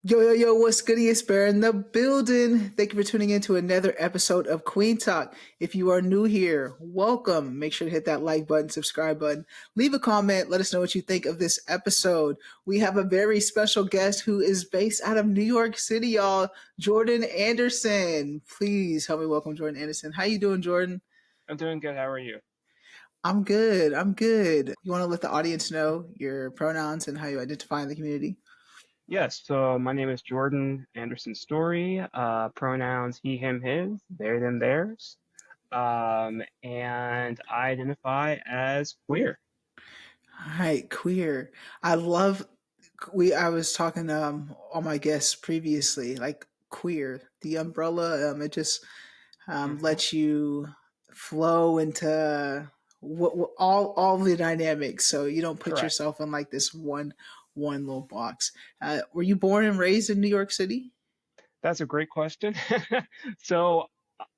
Yo, yo, yo, what's good? It's Bear in the building. Thank you for tuning in to another episode of Kueen Talk. If you are new here, welcome. Make sure to hit that like button, subscribe button, leave a comment. Let us know what you think of this episode. We have a very special guest who is based out of New York City, y'all. Jordan Anderson. Please help me welcome Jordan Anderson. How you doing, Jordan? I'm doing good. How are you? I'm good. I'm good. You want to let the audience know your pronouns and how you identify in the community? Yes, so my name is Jordan Anderson Story. Pronouns he, him, his, they, them, theirs. And I identify as queer. All right, queer. I love I was talking to all my guests previously, like queer, the umbrella, it just Hmm. lets you flow into what all the dynamics, so you don't put Correct. yourself in like this one little box. Were you born and raised in New York City? That's a great question. So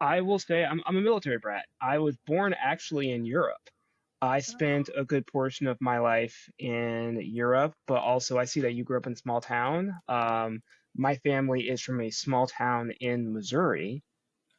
I will say I'm a military brat. I was born actually in Europe. I spent a good portion of my life in Europe, but also I see that you grew up in a small town. My family is from a small town in Missouri.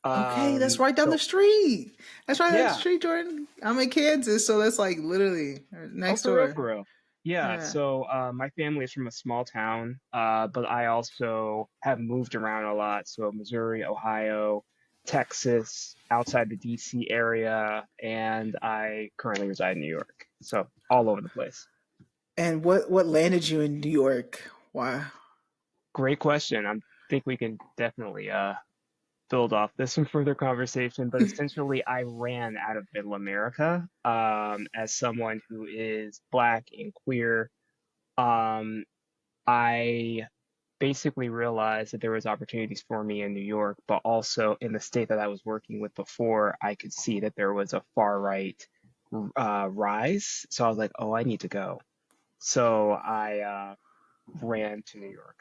Okay, that's right down the So street. That's right down the yeah. street, Jordan. I'm in Kansas, so that's like literally Oh, next for real, door. for real. Yeah, Yeah. so my family is from a small town, but I also have moved around a lot. So Missouri, Ohio, Texas, outside the DC area, and I currently reside in New York. So all over the place. And what landed you in New York? Why? Great question. I think we can definitely build off this in further conversation, but essentially I ran out of Middle America as someone who is Black and queer. Um, I basically realized that there was opportunities for me in New York, but also in the state that I was working with before, I could see that there was a far right rise. So I was like, oh, I need to go. So I ran to New York.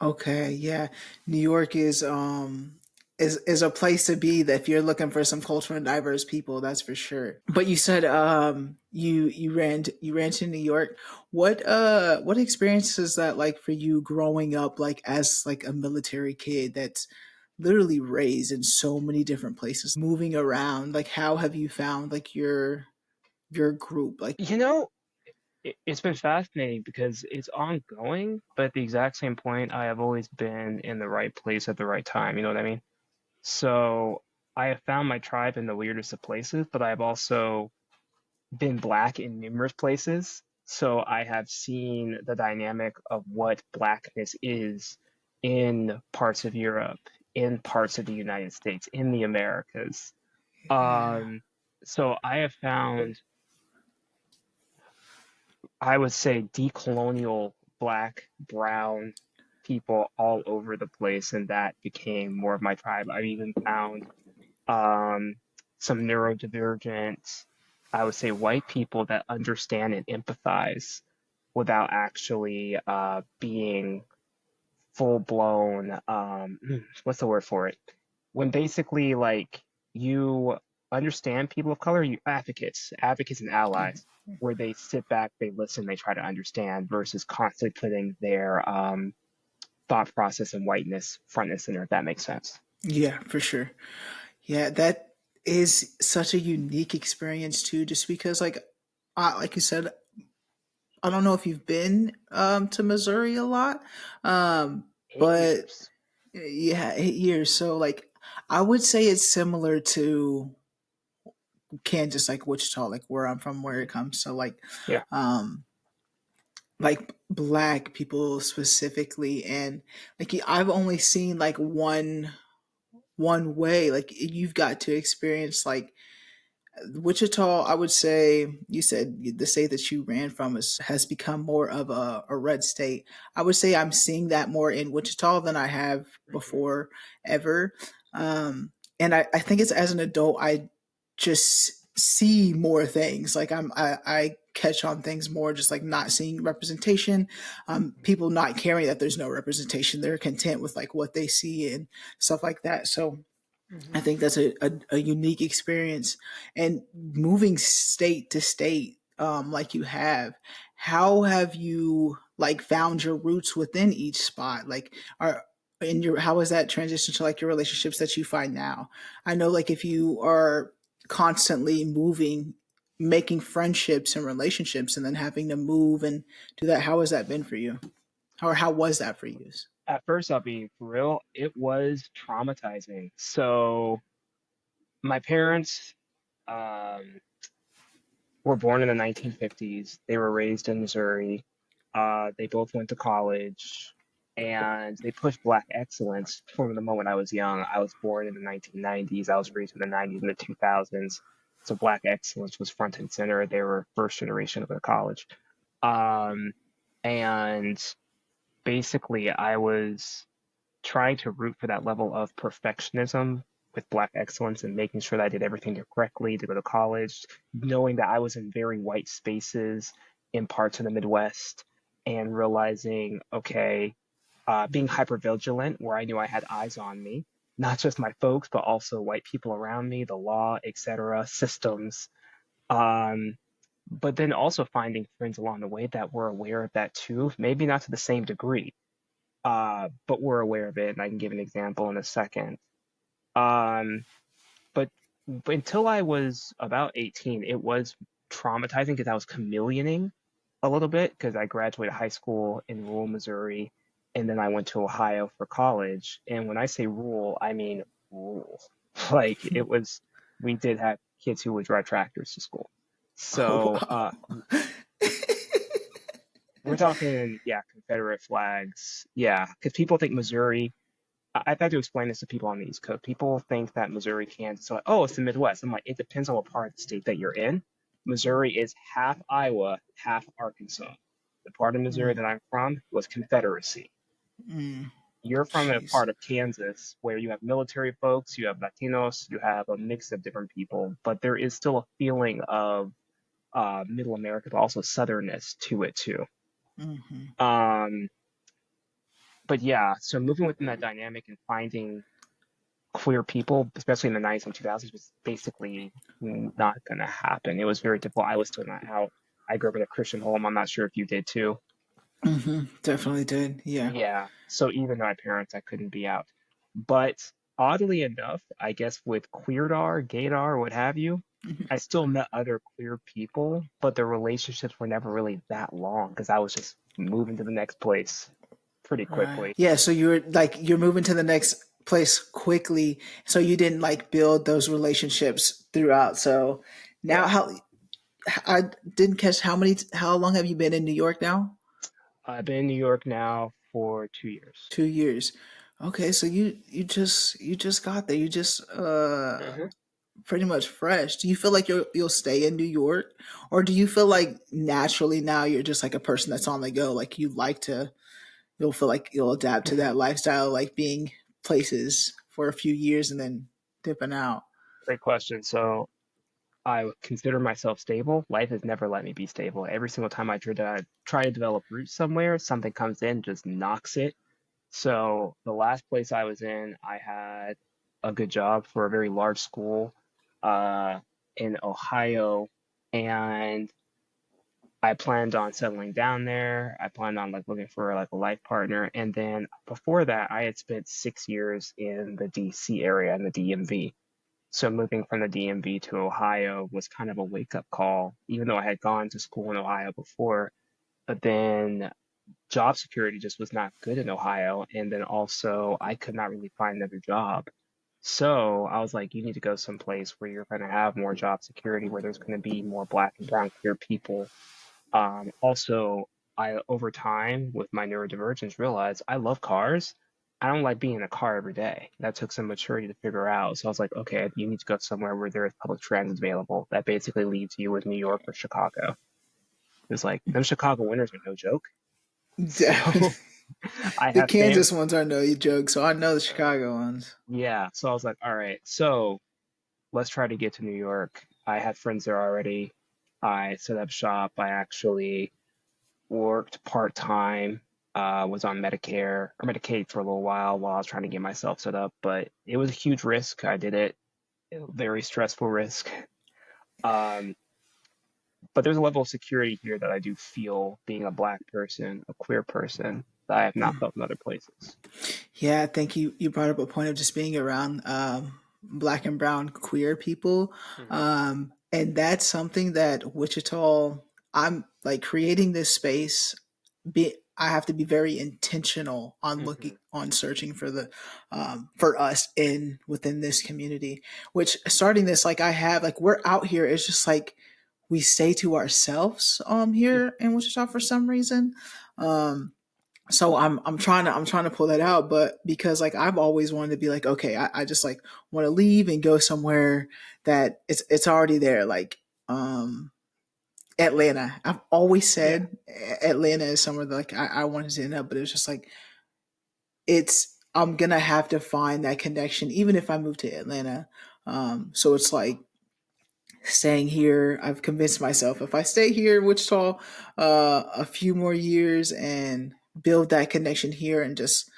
Okay, yeah. New York is a place to be that if you're looking for some culturally diverse people, that's for sure. But you said you ran to New York. What experience is that like for you growing up like as like a military kid that's literally raised in so many different places, moving around? Like how have you found like your group? Like You know, it's been fascinating because it's ongoing, but at the exact same point, I have always been in the right place at the right time. You know what I mean? So I have found my tribe in the weirdest of places, but I have also been Black in numerous places. So I have seen the dynamic of what Blackness is in parts of Europe, in parts of the United States, in the Americas. yeah. Um, so I have found, I would say, decolonial Black, brown people all over the place, and that became more of my tribe. I've even found um, some neurodivergent, I would say, white people that understand and empathize without actually being full blown. What's the word for it? When basically, like, you understand people of color, you advocates and allies, where they sit back, they listen, they try to understand, versus constantly putting their thought process and whiteness front and center. If that makes sense. Yeah, for sure. Yeah, that is such a unique experience too, just because like you said, I don't know if you've been to Missouri a lot, Eight but years. yeah, 8 years. So like I would say it's similar to Kansas, like Wichita, like where I'm from, where it comes to Yeah. um like black people specifically, and like I've only seen like one way. Like you've got to experience like Wichita. I would say you said the state that you ran from has become more of a red state. I would say I'm seeing that more in Wichita than I have Mhm. before ever. And I think it's as an adult, I just see more things. Like I catch on things more, just like not seeing representation. People not caring that there's no representation. They're content with like what they see and stuff like that. So I Mhm. think that's a unique experience. And moving state to state, like you have, how have you like found your roots within each spot? Like, are in your how has that transition to like your relationships that you find now? I know like if you are constantly moving, making friendships and relationships, and then having to move and do that, how has that been for you? Or how was that for you? At first, I'll be for real, it was traumatizing. So my parents um, were born in the 1950s. They were raised in Missouri. They both went to college, and they pushed Black excellence from the moment I was young. I was born in the 1990s. I was raised in the 90s and the 2000s. So Black excellence was front and center. They were first generation of the college. Um, and basically, I was trying to root for that level of perfectionism with Black excellence and making sure that I did everything correctly to go to college, knowing that I was in very white spaces in parts of the Midwest and realizing, okay, being hyper vigilant where I knew I had eyes on me, not just my folks, but also white people around me, the law, etc., systems. Um, but then also finding friends along the way that were aware of that too, maybe not to the same degree, but we're aware of it, and I can give an example in a second. Um, but until I was about 18, it was traumatizing because I was chameleoning a little bit because I graduated high school in rural Missouri, and then I went to Ohio for college. And when I say rural, I mean rural. Like it was, we did have kids who would drive tractors to school. Oh So wow. we're talking, yeah, Confederate flags. Yeah, because people think Missouri. I've had to explain this to people on the East Coast. People think that Missouri, Kansas, so like, oh, it's the Midwest. I'm like, it depends on what part of the state that you're in. Missouri is half Iowa, half Arkansas. The part of Missouri Mm, that I'm from was Confederacy. mm, You're from a jeez. part of Kansas where you have military folks, you have Latinos, you have a mix of different people, but there is still a feeling of Middle America, but also Southernness to it too. Mm-hmm. Um, but yeah, so moving within that dynamic and finding queer people, especially in the 90s and 2000s, was basically not going to happen. It was very difficult. I was still not out. I grew up in a Christian home. I'm not sure if you did too. Mm-hmm. Definitely did. Yeah. Yeah. So even my parents, I couldn't be out. But oddly enough, I guess with queerdar, gaydar, what have you, I still met other queer people, but the relationships were never really that long because I was just moving to the next place pretty Right. quickly. Yeah. So you're like you're moving to the next place quickly, so you didn't like build those relationships throughout. So now, Yeah. how I didn't catch how long have you been in New York now? I've been in New York now for 2 years. 2 years. Okay, so you just got there. You just Hmm. pretty much fresh. Do you feel like you'll stay in New York, or do you feel like naturally now you're just like a person that's on the go? Like you like to, you'll feel like you'll adapt to that lifestyle, like being places for a few years and then dipping out. Great question. So I would consider myself stable. Life has never let me be stable. Every single time I try to develop roots somewhere, something comes in, just knocks it. So the last place I was in, I had a good job for a very large school uh, in Ohio, and I planned on settling down there. I planned on like looking for like a life partner, and then before that, I had spent 6 years in the DC area in the DMV. So moving from the DMV to Ohio was kind of a wake-up call, even though I had gone to school in Ohio before. But then job security just was not good in Ohio. And then also I could not really find another job. So I was like, you need to go someplace where you're going to have more job security, where there's going to be more black and brown queer people. Also, I over time with my neurodivergence realized I love cars. I don't like being in a car every day. That took some maturity to figure out. So I was like, okay, you need to go somewhere where there is public transit available. That basically leaves you with New York or Chicago. It's like them Chicago winters are no joke. So Definitely. I The have fam. Kansas ones are no joke, so I know the Chicago ones. Yeah. So I was like, all right, so let's try to get to New York. I had friends there already. I set up shop. I actually worked part time, was on Medicare or Medicaid for a little while I was trying to get myself set up, but it was a huge risk. I did it, a very stressful risk. Um, but there's a level of security here that I do feel being a black person, a queer person, that I have not felt in other places. Yeah, I think you brought up a point of just being around black and brown queer people. Hmm. And that's something that Wichita, I'm like creating this space. I have to be very intentional on looking Hmm. on searching for the for us in within this community. Which starting this, like I have, like we're out here. It's just like we stay to ourselves here in Wichita for some reason. Um, so I'm trying to pull that out, but because like I've always wanted to be like, okay, I just like want to leave and go somewhere that it's already there, like Atlanta. I've always Yeah. said Atlanta is somewhere that like I wanted to end up, but it was just like it's I'm gonna have to find that connection even if I move to Atlanta. So it's like staying here. I've convinced myself if I stay here in Wichita a few more years and build that connection here and just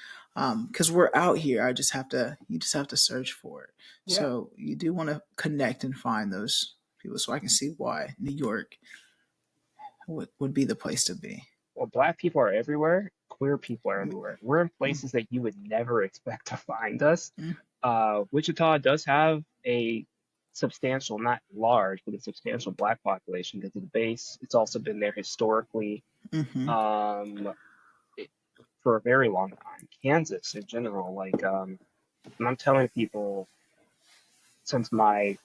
because we're out here, I just have to you just have to search for it. Yeah. So you do want to connect and find those people so I can see why New York would be the place to be. Well, black people are everywhere. Queer people are everywhere. We're in places that you would never expect to find us. Wichita does have a substantial, not large, but a substantial black population because of the base. It's also been there historically, Mm-hmm. um, it- for a very long time. Kansas in general, and I'm telling people since my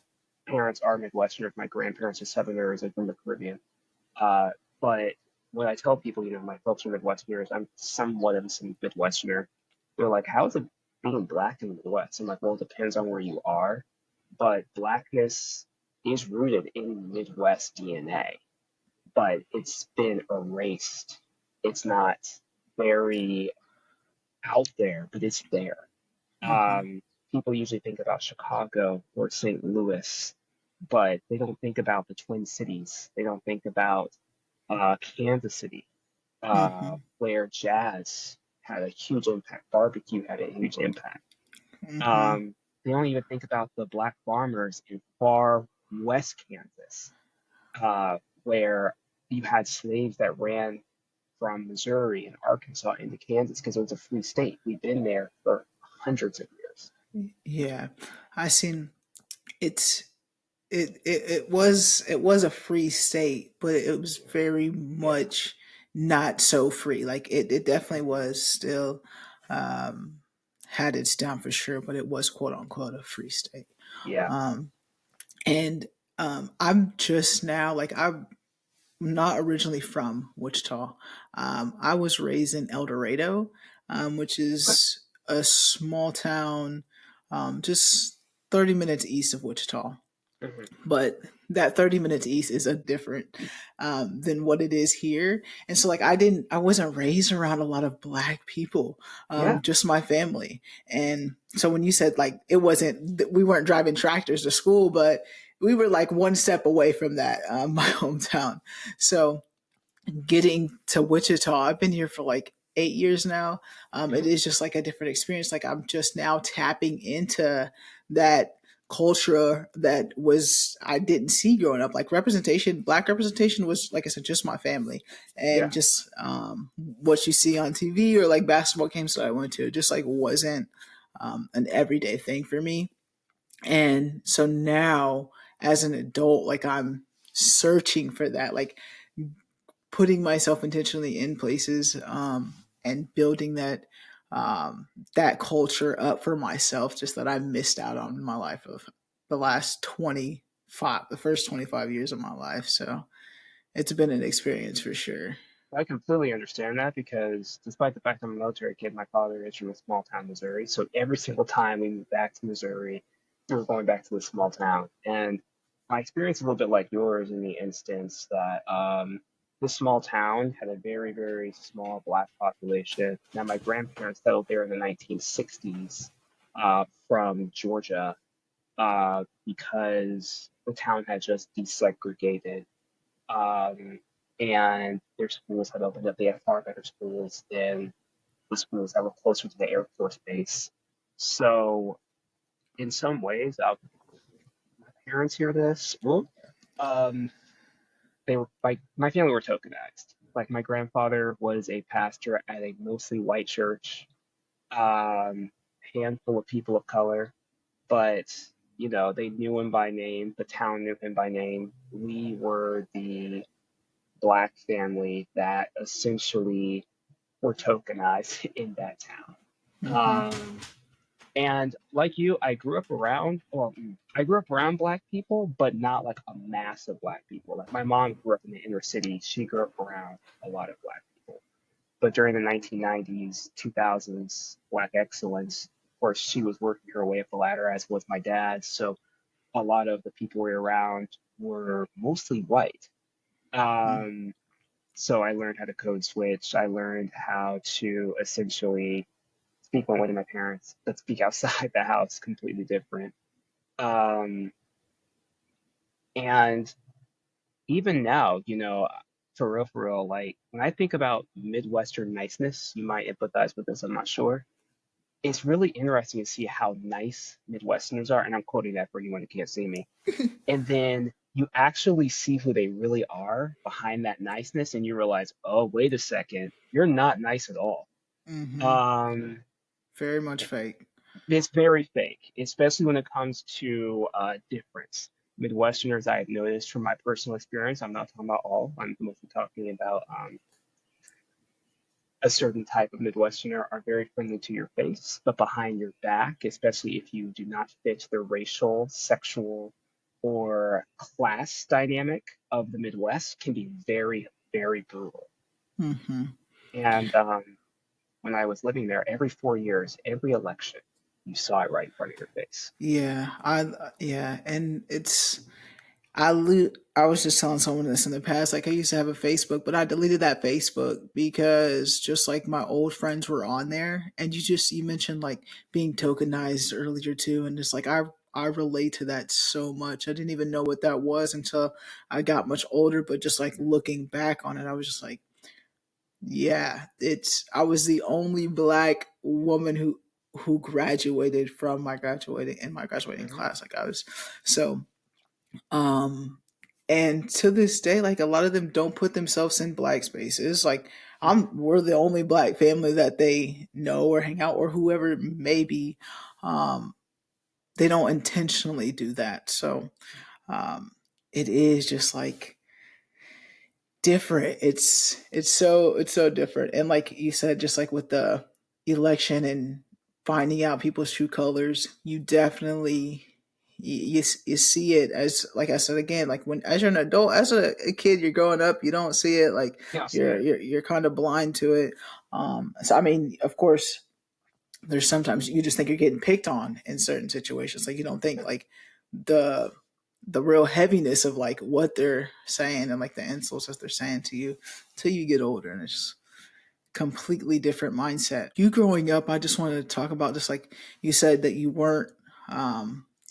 parents are Midwesterners, my grandparents are Southerners, they're from the Caribbean. Uh, but when I tell people, my folks are Midwesterners, I'm somewhat of a Midwesterner. They're like, how is it being black in the Midwest? I'm like, well, it depends on where you are. But blackness is rooted in Midwest DNA, but it's been erased. It's not very out there, but it's there. Mm-hmm. Um, People usually think about Chicago or St. Louis, but they don't think about the Twin Cities. They don't think about Kansas City, Mm-hmm. where jazz had a huge impact, barbecue had a huge impact. Mm-hmm. They don't even think about the black farmers in far west Kansas, where you had slaves that ran from Missouri and Arkansas into Kansas because it was a free state. We've been there for hundreds of years. Yeah, I seen it's it was a free state, but it was very Yeah, much not so free. Like it definitely was still um, had its down for sure, but it was quote unquote a free state. yeah. Um, and I'm just now like I'm not originally from Wichita. I was raised in El Dorado, which is a small town just 30 minutes east of Wichita, Hmm. but that 30 minutes east is a different than what it is here. And so like I wasn't raised around a lot of black people, Yeah, just my family. And so when you said like it wasn't we weren't driving tractors to school, but we were like one step away from that, my hometown. So getting to Wichita, I've been here for like 8 years now. It hmm, is just like a different experience. Like I'm just now tapping into that culture that was I didn't see growing up. Like representation, black representation was like I said, just my family yeah. and just what you see on TV or like basketball games that I went to. It just like wasn't an everyday thing for me. And so now as an adult, like I'm searching for that. Like putting myself intentionally in places and building that culture up for myself just that I missed out on in my life of the last 25 the first 25 years of my life. So it's been an experience for sure. I completely understand that because despite the fact I'm a military kid, my father is from a small town, Missouri. So every single time we moved back to Missouri, we were going back to the small town. And my experience is a little bit like yours in the instance that this small town had a very, very small black population. Now, my grandparents settled there in the 1960s from Georgia because the town had just desegregated, um, and their schools had opened up. They had far better schools than the schools that were closer to the Air Force Base. So, in some ways, my parents hear this. Well, um, they were like my family were tokenized. Like my grandfather was a pastor at a mostly white church, handful of people of color, but they knew him by name. The town knew him by name. We were the black family that essentially were tokenized in that town. Mm-hmm. Um, and like you, I grew up around black people, but not like a mass of black people. Like my mom grew up in the inner city. She grew up around a lot of black people. But during the 1990s, 2000s, black excellence, of course, she was working her way up the ladder, as was my dad. So a lot of the people we were around were mostly white. Um, so I learned how to code switch. I learned how to essentially speak one way to my parents, but speak outside the house completely different. Um, and even now, for real, like when I think about Midwestern niceness, you might empathize with this, I'm not sure. It's really interesting to see how nice Midwesterners are, and I'm quoting that for anyone who can't see me. And then you actually see who they really are behind that niceness, and you realize, oh, wait a second, you're not nice at all. Mm-hmm. Um, Very much fake. it's very fake, especially when it comes to difference. Midwesterners, I have noticed from my personal experience, I'm not talking about all, I'm mostly talking about a certain type of Midwesterner are very friendly to your face, but behind your back, especially if you do not fit the racial, sexual, or class dynamic of the Midwest, can be very, very brutal. Mm-hmm. And when I was living there, every 4 years, every election, you saw it right in front of your face. Yeah, and I was just telling someone this in the past. Like I used to have a Facebook, but I deleted that Facebook because just like my old friends were on there, and you mentioned like being tokenized earlier too, and just like I relate to that so much. I didn't even know what that was until I got much older, but just like looking back on it, I was just like, yeah, it's I was the only black woman who graduated from my graduating in my graduating Hmm. class. Like I was so um and to this day, like a lot of them don't put themselves in black spaces. Like we're the only black family that they know or hang out or whoever maybe um they don't intentionally do that. So um it is just like different. It's so different. And like you said, just like with the election and finding out people's true colors, you definitely you see it as like I said again, like when as you're an adult, as a kid, you're growing up, you don't see it. Like Yeah, see you're it. you're you're kind of blind to it. So I mean, of course, there's sometimes you just think you're getting picked on in certain situations. Like you don't think like the the real heaviness of like what they're saying and like the insults that they're saying to you till you get older, and it's just completely different mindset. You growing up, I just wanted to talk about just like you said that you weren't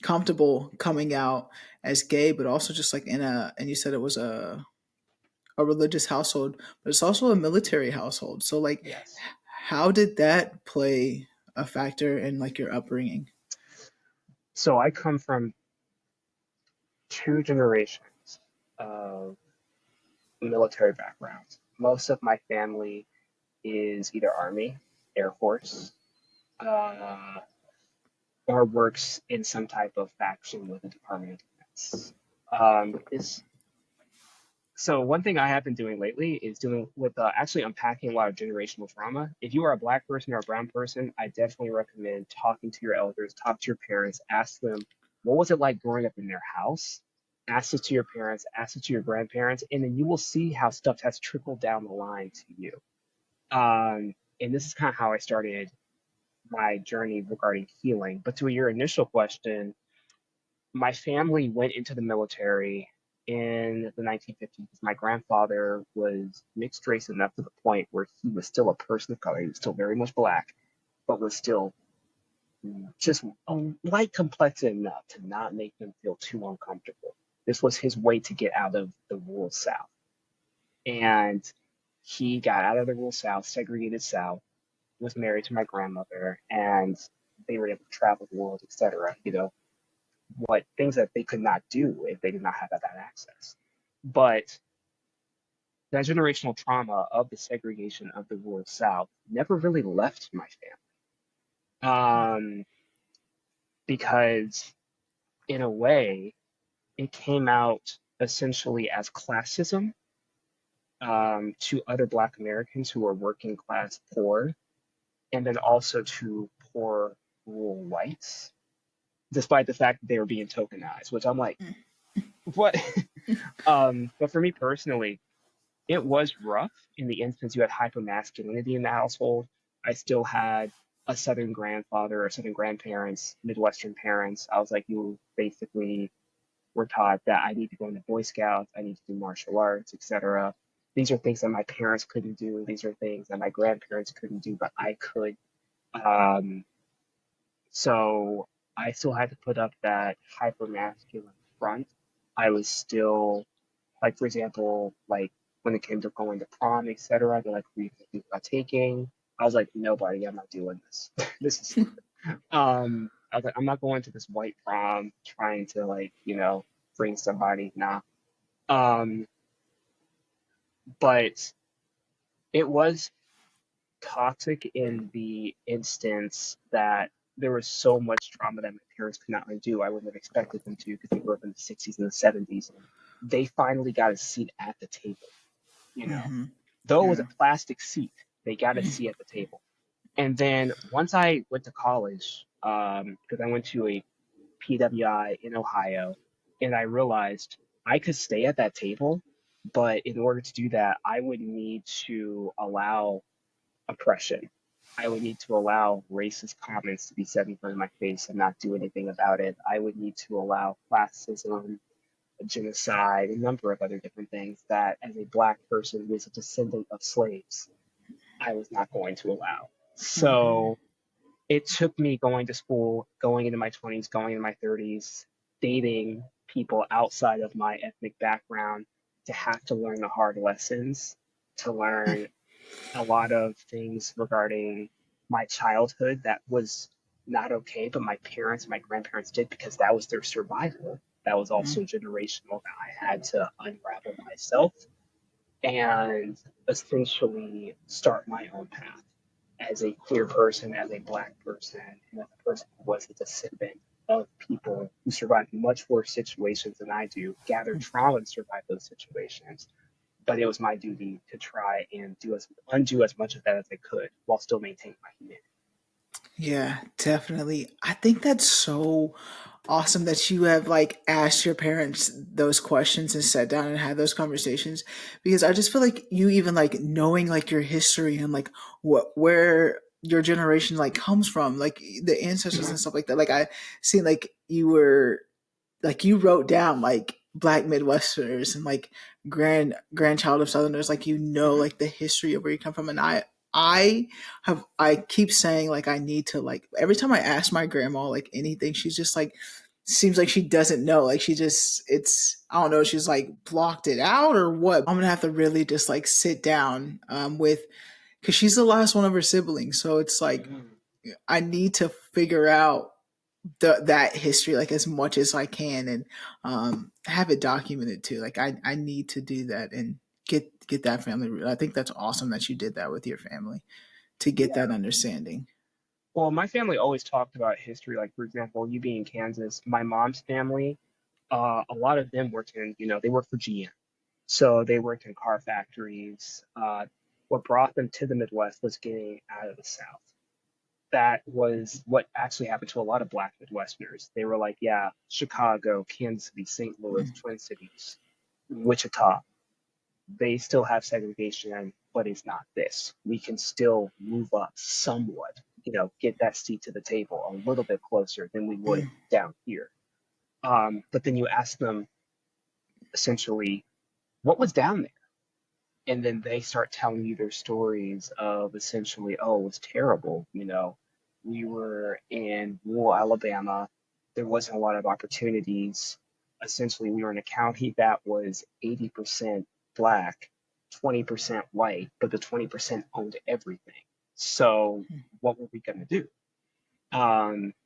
comfortable coming out as gay, but also just like and you said it was a religious household, but it's also a military household. So like Yes. how did that play a factor in like your upbringing? So I come from two generations of military backgrounds. Most of my family is either Army, Air Force, uh, or works in some type of faction with the Department of Defense. Is So one thing I have been doing lately is doing with actually unpacking a lot of generational trauma. If you are a black person or a brown person, I definitely recommend talking to your elders, talk to your parents, ask them what was it like growing up in their house. Ask it to your parents, ask it to your grandparents, and then you will see how stuff has trickled down the line to you. And this is kind of how I started my journey regarding healing. But to your initial question, my family went into the military in the 1950s. My grandfather was mixed race enough to the point where he was still a person of color. He was still very much black, but was still just a light complected enough to not make them feel too uncomfortable. This was his way to get out of the rural South. And he got out of the rural South, segregated South, was married to my grandmother, and they were able to travel the world, etc. What things that they could not do if they did not have that access. But that generational trauma of the segregation of the rural South never really left my family. Because in a way, it came out essentially as classism to other Black Americans who were working class poor, and then also to poor rural whites, despite the fact that they were being tokenized, which I'm like, what? But for me personally, it was rough in the instance you had hypermasculinity in the household. I still had a Southern grandfather or Southern grandparents, Midwestern parents. I was like, you basically were taught that I need to go into Boy Scouts, I need to do martial arts, etc. These are things that my parents couldn't do. These are things that my grandparents couldn't do, but I could. Um, so I still had to put up that hyper masculine front. I was still like, for example, like when it came to going to prom, etc. They're like, "Who you thinking about taking?" I was like, "Nobody. I'm not doing this. This is I was like, I'm not going to this white prom trying to like, bring somebody. Nah. Um, but it was toxic in the instance that there was so much trauma that my parents could not undo. I wouldn't have expected them to because they grew up in the 60s and the 70s. They finally got a seat at the table. Mm-hmm. Though it was Yeah. a plastic seat, they got a seat at the table. And then once I went to college, because I went to a PWI in Ohio, and I realized I could stay at that table, but in order to do that, I would need to allow oppression. I would need to allow racist comments to be said in front of my face and not do anything about it. I would need to allow classism, genocide, a number of other different things that, as a Black person who is a descendant of slaves, I was not going to allow. Mm-hmm. So it took me going to school, going into my 20s, going into my 30s, dating people outside of my ethnic background to have to learn the hard lessons, to learn a lot of things regarding my childhood that was not okay, but my parents, my grandparents did because that was their survival. That was also generational that I had to unravel myself and essentially start my own path as a queer person, as a Black person, and as a person who was a descendant of people who survived much worse situations than I do, gathered trauma and survived those situations. But it was my duty to try and undo as much of that as I could while still maintaining my humanity. Yeah, definitely. I think that's so awesome that you have like asked your parents those questions and sat down and had those conversations, because I just feel like you even like knowing like your history and like where your generation like comes from, like the ancestors and stuff like that. Like I seen like you were like you wrote down like Black Midwesterners and like grandchild of Southerners, like like the history of where you come from. And I keep saying like I need to like every time I ask my grandma like anything, she's just like seems like she doesn't know. Like she just it's I don't know, she's like blocked it out or what. I'm gonna have to really just like sit down with because she's the last one of her siblings. So it's like Mm-hmm. I need to figure out that history like as much as I can and have it documented too. Like I need to do that and get that family. I think that's awesome that you did that with your family to get Yeah. that understanding. Well, my family always talked about history. Like, for example, you being in Kansas, my mom's family, a lot of them worked they worked for GM. So they worked in car factories. What brought them to the Midwest was getting out of the South. That was what actually happened to a lot of Black Midwesterners. They were like, yeah, Chicago, Kansas City, St. Louis, Twin Cities, Wichita, they still have segregation, but it's not this. We can still move up somewhat, get that seat to the table a little bit closer than we would down here. But then you ask them essentially, what was down there? And then they start telling you their stories of essentially, oh, it was terrible. We were in rural Alabama. There wasn't a lot of opportunities. Essentially, we were in a county that was 80% black, 20% white, but the 20% owned everything. So what were we going to do?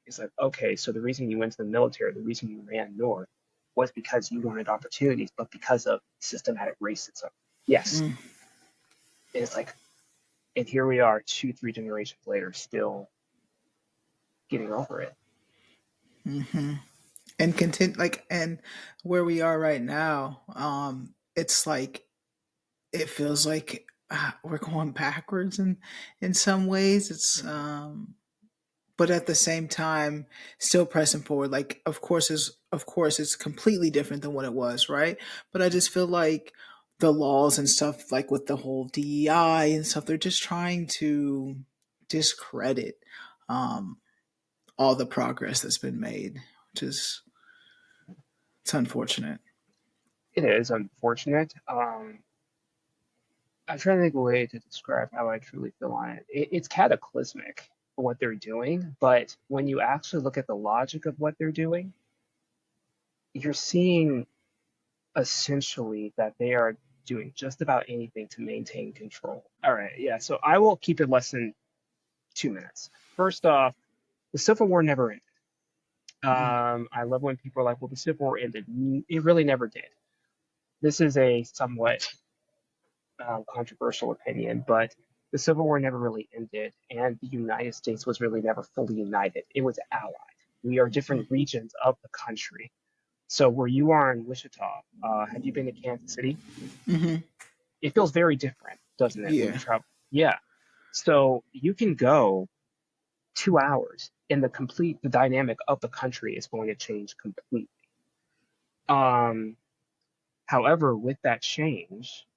It's like, okay, so the reason you went to the military, the reason you ran north was because you wanted opportunities, but because of systematic racism. Yes. Mm. And it's like, and here we are, two, three generations later, still getting over it. Hmm. And content like and where we are right now, it's like it feels like we're going backwards in some ways. It's Mhm. but at the same time still pressing forward. Like of course it's completely different than what it was, right? But I just feel like the laws and stuff, like with the whole DEI and stuff, they're just trying to discredit um all the progress that's been made, which is it's unfortunate. It is unfortunate. I'm trying to think of a way to describe how I truly feel on it. It's cataclysmic what they're doing, but when you actually look at the logic of what they're doing, you're seeing essentially that they are doing just about anything to maintain control. All right, yeah, so I will keep it less than 2 minutes. First off, the Civil War never ended. Mm. I love when people are like, well, the Civil War ended. It really never did. This is a somewhat controversial opinion, but the Civil War never really ended, and the United States was really never fully united. It was allied. We are different regions of the country. So where you are in Wichita, have you been to Kansas City? Hmm. It feels very different, doesn't it, when you Yeah. travel? Yeah. So you can go 2 hours, and the dynamic of the country is going to change completely. Um, However, with that change,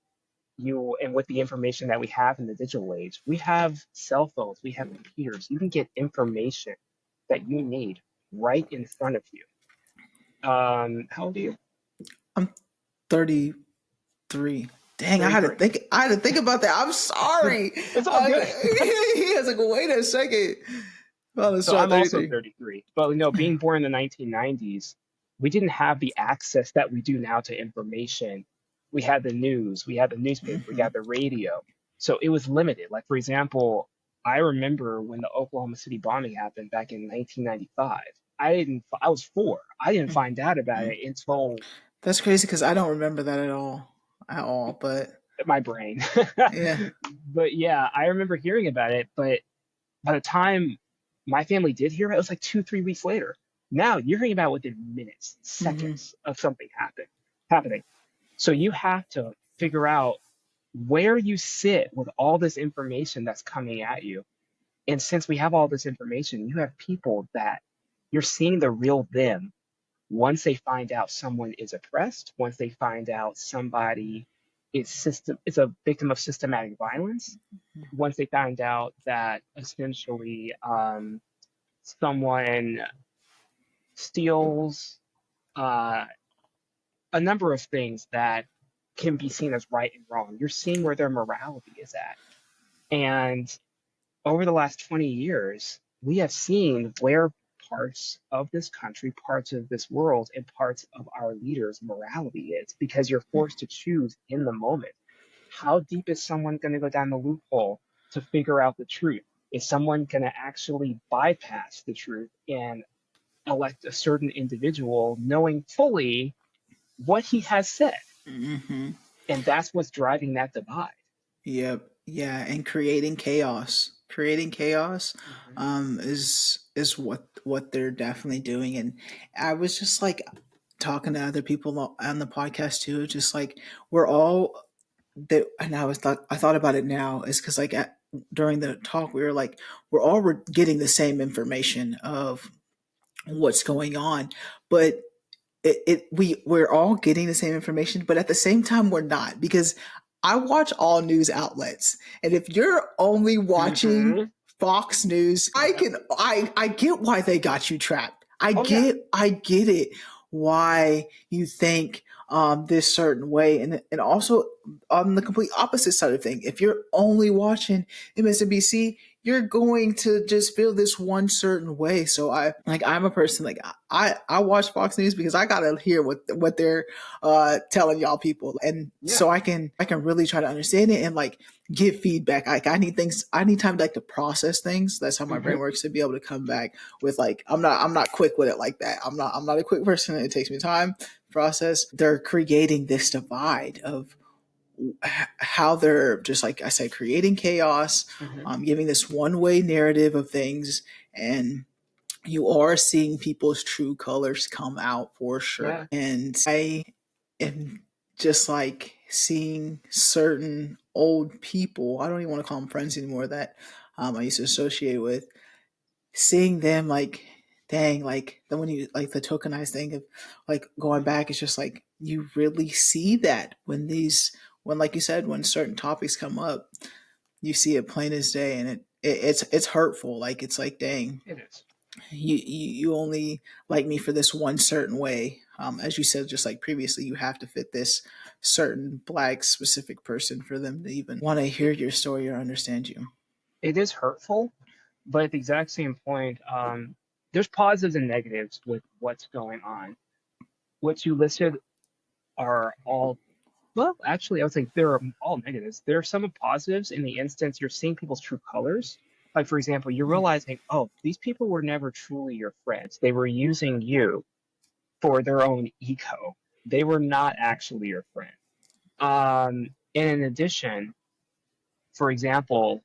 and with the information that we have in the digital age, we have cell phones, we have computers. You can get information that you need right in front of you. How old are you? I'm 33. Dang, 33. I had to think about that. I'm sorry. It's all good. He was like, wait a second. Oh, let's So start I'm also 33. 33, but being born in the 1990s, we didn't have the access that we do now to information. We had the news, we had the newspaper, we Hmm. had the radio. So it was limited. Like, for example, I remember when the Oklahoma City bombing happened back in 1995. I was 4. I didn't find out about it until That's crazy because I don't remember that at all. At all. But my brain. yeah. But yeah, I remember hearing about it, but by the time my family did hear it was like 2, 3 weeks later. Now you're hearing about it within minutes, Hmm. seconds of something happening. So you have to figure out where you sit with all this information that's coming at you. And since we have all this information, you have people that you're seeing the real them once they find out someone is oppressed, once they find out somebody is a victim of systematic violence, once they found out that essentially someone steals uh, a number of things that can be seen as right and wrong, you're seeing where their morality is at. And over the last 20 years, we have seen where parts of this country, parts of this world, and parts of our leaders' morality is because you're forced to choose in the moment. How deep is someone going to go down the loophole to figure out the truth? Is someone going to actually bypass the truth and elect a certain individual knowing fully what he has said? Hmm. And that's what's driving that divide. Yep. Yeah. And creating chaos. Creating chaos Mm-hmm. is what they're definitely doing. And I was just like talking to other people on the podcast too, just like we're all that. And I thought about it now is because like during the talk we were like we're all getting the same information of what's going on, but we're all getting the same information, but at the same time we're not, because I watch all news outlets, and if you're only watching Mm-hmm. Fox News, Yep. I get why they got you trapped. Oh yeah. I get it why you think this certain way, and also on the complete opposite side of thing, if you're only watching MSNBC, you're going to just feel this one certain way. So I'm a person like I watch Fox News because I gotta hear what they're telling y'all people, and Yeah. so I can really try to understand it and like give feedback. Like I need time to like to process things. That's how my Mm-hmm. brain works, to be able to come back with like I'm not quick with it like that. I'm not a quick person. It takes me time to process. They're creating this divide of how they're just like I said, creating chaos, Hmm. giving this one way narrative of things, and you are seeing people's true colors come out for Yeah, sure. And I am just like seeing certain old people. I don't even want to call them friends anymore. That I used to associate with, seeing them like, dang, like then when you like the tokenized thing of like going back, it's just like you really see that when when like you said, when certain topics come up, you see it plain as day, and it's hurtful. Like it's like, dang, it is. you only like me for this one certain way. As you said, just like previously, you have to fit this certain black specific person for them to even want to hear your story or understand you. It is hurtful, but at the exact same point, there's positives and negatives with what's going on. What you listed are all, well, actually, I would say they're all negatives. There are some positives in the instance you're seeing people's true colors. Like, for example, you're realizing, oh, these people were never truly your friends. They were using you for their own ego. They were not actually your friend. And in addition, for example,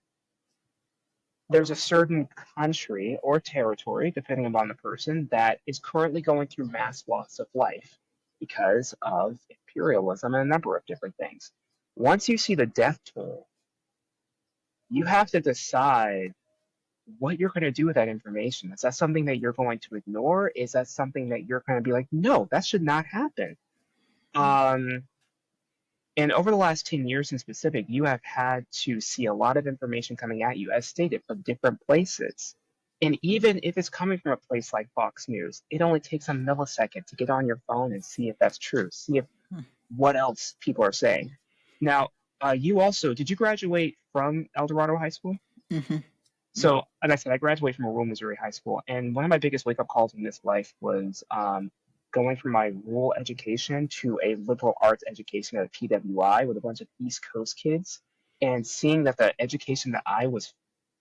there's a certain country or territory, depending upon the person, that is currently going through mass loss of life because of imperialism and a number of different things. Once you see the death toll, you have to decide what you're going to do with that information. Is that something that you're going to ignore? Is that something that you're going to be like, no, that should not happen? Um, And over the last 10 years in specific, you have had to see a lot of information coming at you, as stated, from different places. And even if it's coming from a place like Fox News, it only takes a millisecond to get on your phone and see if that's true, see if what else people are saying. Now, you also, did you graduate from El Dorado High School? Mm-hmm. So, like I said, I graduated from a rural Missouri high school, and one of my biggest wake up calls in this life was going from my rural education to a liberal arts education at a PWI with a bunch of East Coast kids, and seeing that the education that I was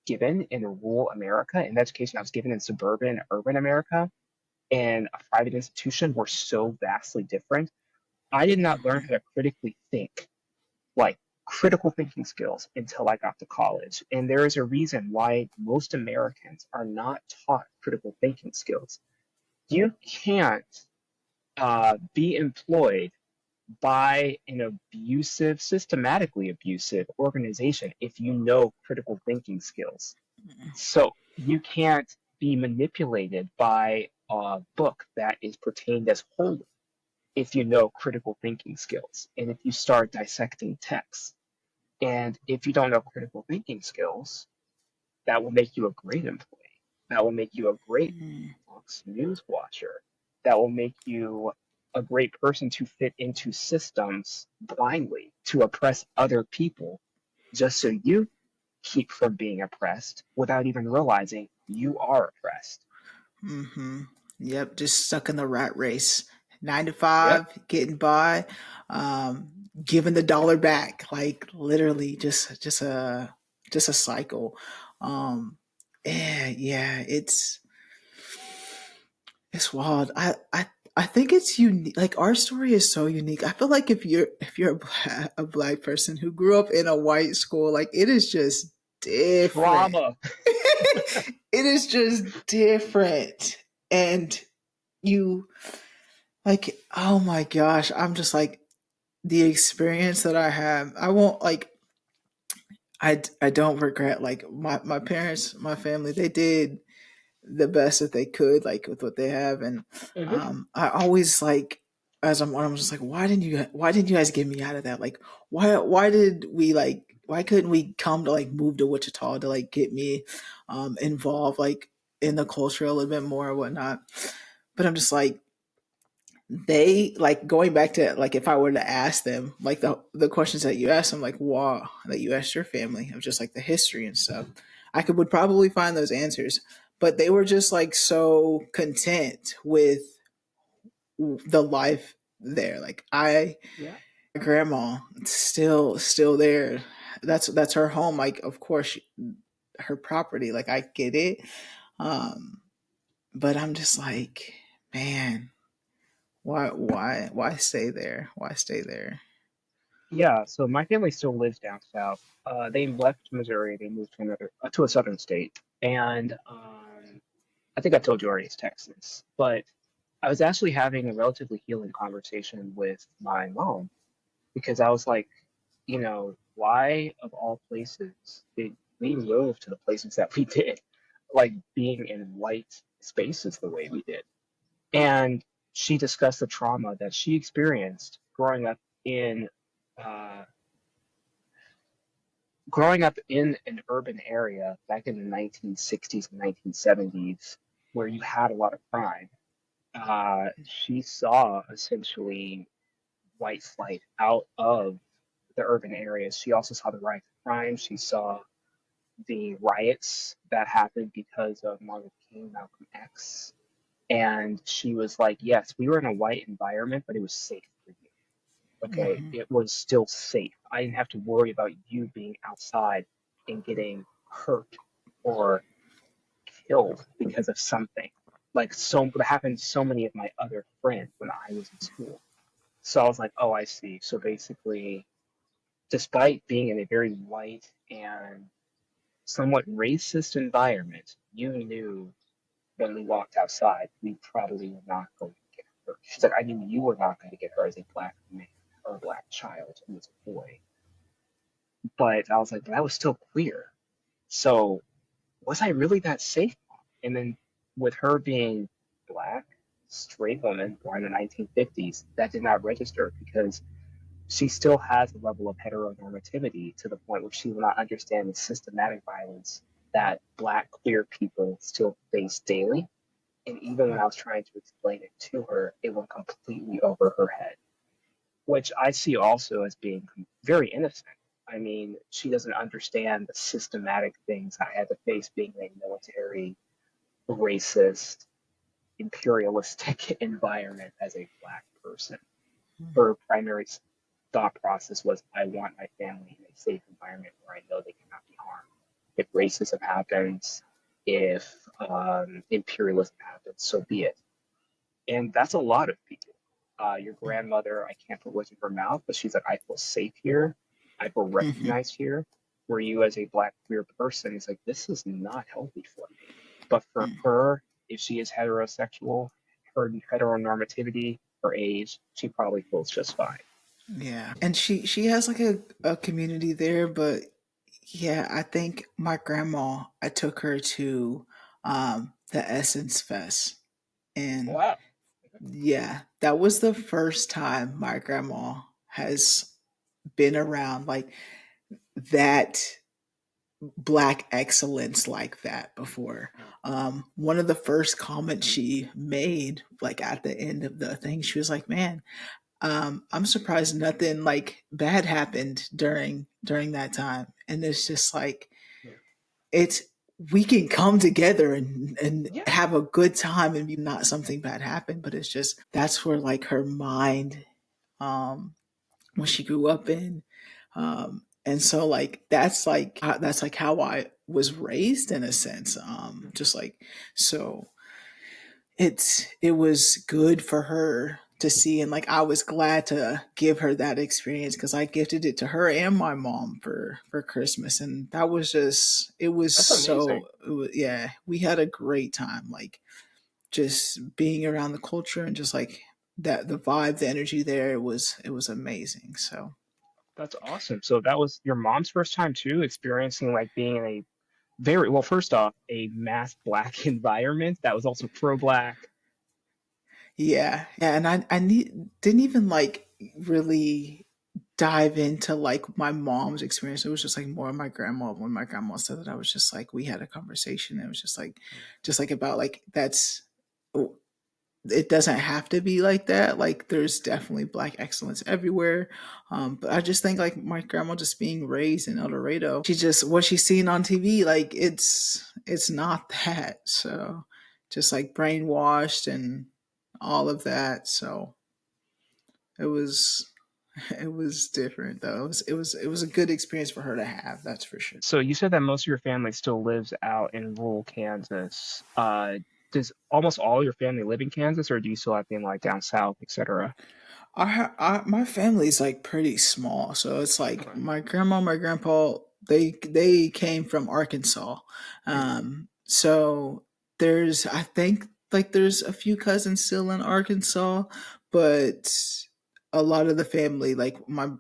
given in rural America and the education I was given in suburban, urban America, and a private institution were so vastly different. I did not learn how to critically think, like critical thinking skills, until I got to college. And there is a reason why most Americans are not taught critical thinking skills. You can't be employed by an abusive, systematically abusive organization if you know critical thinking skills. So you can't be manipulated by a book that is pertained as holy if you know critical thinking skills and if you start dissecting texts. And if you don't know critical thinking skills, that will make you a great employee. That will make you a great Fox News watcher. That will make you a great person to fit into systems blindly to oppress other people just so you keep from being oppressed without even realizing you are oppressed. Mm-hmm. Yep, just stuck in the rat race. Nine to Yep. five, getting by, giving the dollar back, like literally just a cycle. Yeah, it's wild. I think it's unique. Like our story is so unique. I feel like if you're a black person who grew up in a white school, like it is just different. Trauma. It is just different. And you like, oh my gosh, I'm just like the experience that I have. I won't like I don't regret like my parents, my family, they did the best that they could, like with what they have. And Mhm. I always like as I'm just like, why didn't you guys get me out of that? Like why did we like why couldn't we come to like move to Wichita to like get me involved like in the culture a little bit more or whatnot? But I'm just like, they like going back to like if I were to ask them like the questions that you asked them, like wow, that you asked your family of just like the history and stuff, I could would probably find those answers. But they were just like so content with the life there. Like I Yeah. grandma still there. That's her home. Like of course her property. Like I get it. Um, but I'm just like, man, why stay there? Why stay there? Yeah, so my family still lives down south. They left Missouri, they moved to another to a southern state, and I think I told you already it's Texas. But I was actually having a relatively healing conversation with my mom because I was like, why of all places did we move to the places that we did, like being in white spaces the way we did? And she discussed the trauma that she experienced in uh, growing up in an urban area back in the 1960s and 1970s, where you had a lot of crime. She saw essentially white flight out of the urban areas. She also saw the rise of crime. She saw the riots that happened because of Martin Luther King, Malcolm X. And she was like, yes, we were in a white environment, but it was safe for you. Okay, Hmm. it was still safe. I didn't have to worry about you being outside and getting hurt or killed because of something. Like so that happened to so many of my other friends when I was in school. So I was like, oh, I see. So basically, despite being in a very white and somewhat racist environment, you knew when we walked outside, we probably were not going to get hurt. She's like, I knew you were not going to get hurt as a black man or a black child who was a boy. But I was like, but I was still queer. So was I really that safe? And then with her being black, straight woman born in the 1950s, that did not register because she still has a level of heteronormativity to the point where she will not understand the systematic violence that black queer people still face daily. And even when I was trying to explain it to her, it went completely over her head, which I see also as being very innocent. I mean, she doesn't understand the systematic things I had to face being in a military, racist, imperialistic environment as a black person. Her primary thought process was, I want my family in a safe environment where I know they cannot be harmed. If racism happens, if imperialism happens, so be it. And that's a lot of people. Your grandmother, I can't put words in her mouth, but she's like, I feel safe here. I feel Hmm. recognized here. Where you, as a black queer person, is like, this is not healthy for me. But for her, if she is heterosexual, her heteronormativity, her age, she probably feels just fine. Yeah, and she has like a community there, but yeah, I think my grandma, I took her to the Essence Fest, and Wow. yeah, that was the first time my grandma has been around like that black excellence like that before. One of the first comments she made, like at the end of the thing, she was like, "Man, I'm surprised nothing like bad happened during that time." And it's just like Yeah. it's we can come together and Yeah. have a good time and be not something bad happened, but it's just that's where like her mind um when she grew up in. And so that's like how I was raised in a sense. Just like so it was good for her to see, and like I was glad to give her that experience because I gifted it to her and my mom for Christmas, and that was just it was That's amazing. so it was, yeah, we had a great time, like just being around the culture and just like that the vibe, the energy there, it was amazing. So That's awesome. So that was your mom's first time too, experiencing like being in a very well, first off, a mass black environment that was also pro black. yeah, yeah, and didn't even like really dive into like my mom's experience. It was just like more of my grandma. When my grandma said that, I was just like we had a conversation. It was just like about like that's it doesn't have to be like that. Like there's definitely black excellence everywhere. But I just think like my grandma just being raised in El Dorado, she just what she's seen on TV, like it's not that. So just like brainwashed and all of that. So it was it was different though. It was a good experience for her to have, that's for sure. So you said that most of your family still lives out in rural Kansas. Does almost all your family live in Kansas, or do you still have family like down south, etc.? My family's like pretty small, so it's like Okay. my grandma, my grandpa, they came from Arkansas. Hmm. So there's I think like there's a few cousins still in Arkansas, but a lot of the family, like my